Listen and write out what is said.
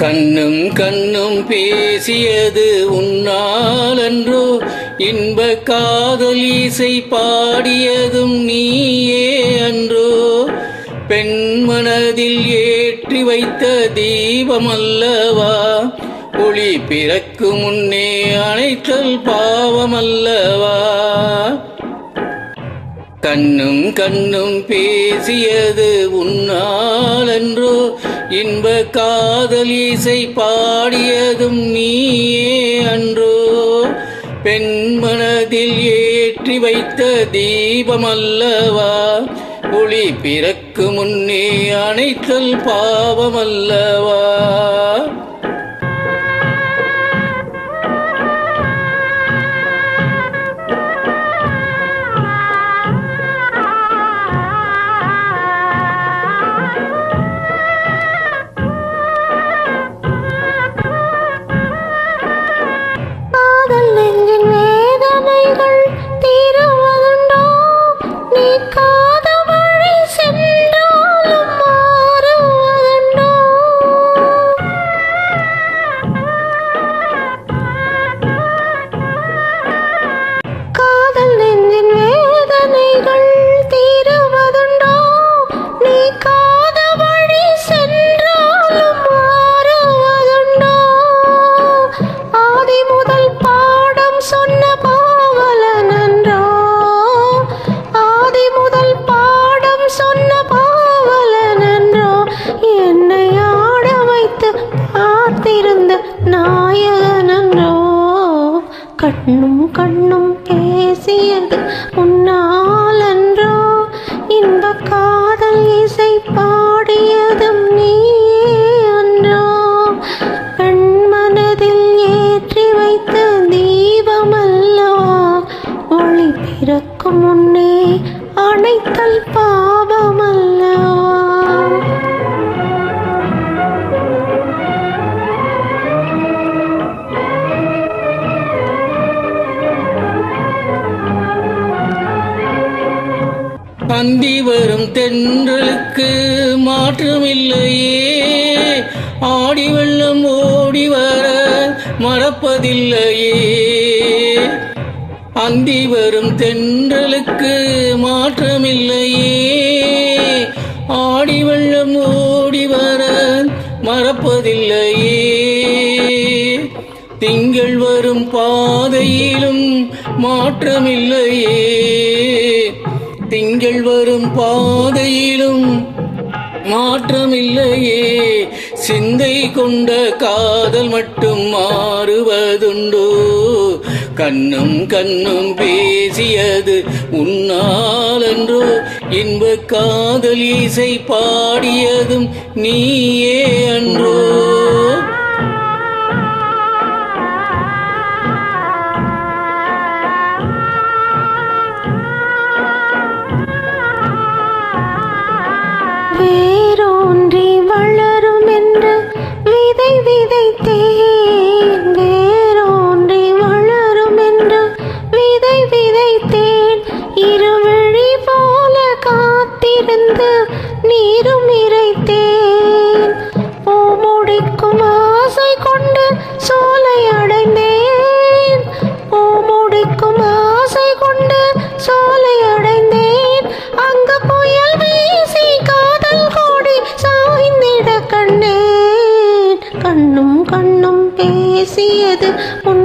கண்ணும் கண்ணும் பேசியது உன்னாலன்றோ, இன்ப காதல் இசை பாடியதும் நீயே அன்றோ. பெண் மனதில் ஏற்றி வைத்த தீபமல்லவா, ஒளி பிறக்கும் முன்னே அணைத்தல் பாவமல்லவா. கண்ணும் கண்ணும் பேசியது உன்னாலன்றோ, இன்ப காதல் இசை பாடியதும் நீயே அன்றோ. பெண் மனதில் ஏற்றி வைத்த தீபமல்லவா, ஒளி பிறக்கும் முன்னே அணைத்தல் பாவமல்லவா. கண்ணும் கண்ணும் பேசியது உன்னாலன்றோ, இன்ப காதல் இசை பாடியதும் நீயே அன்றோ. பெண் மனதில் ஏற்றி வைத்த தீபமல்லவா, ஒளி பிறக்கும் முன்னே அணைத்தல் பாவமல்லவா. அந்தி வரும் தென்றலுக்கு மாற்றமில்லையே, ஆடி வெள்ளம் ஓடி வர மறப்பதில்லையே. அந்தி வரும் தென்றலுக்கு மாற்றமில்லையே, ஆடி வெள்ளம் ஓடி வர மறப்பதில்லையே. திங்கள் வரும் பாதையிலும் மாற்றமில்லையே, திங்கள் வரும் பாதையிலும் மாற்றமில்லையே. சிந்தை கொண்ட காதல் மட்டும் மாறுவதுண்டோ, கண்ணும் கண்ணும் பேசியது உன்னாலன்றோ, இன்ப காதல் இசை பாடியதும் நீயே அன்றோ. வேரோன்றி வளரும் என்று விதை விதைத்தேன், வேரோன்றி வளரும் என்று விதை விதைத்தேன். இருவிழி போல காத்திருந்து நீரும் இறைத்தேன். பூமுடிக்கும் ஆசை கொண்டு சோலை அடைந்தேன், பூமுடிக்கும் ஆசை கொண்டு சோலை அடைந்தேன். அங்கு புயல் வீசி காதல் கோடி சாய்ந்திட கண்டேன். கண்ணும் கண்ணும் பேசியது உன்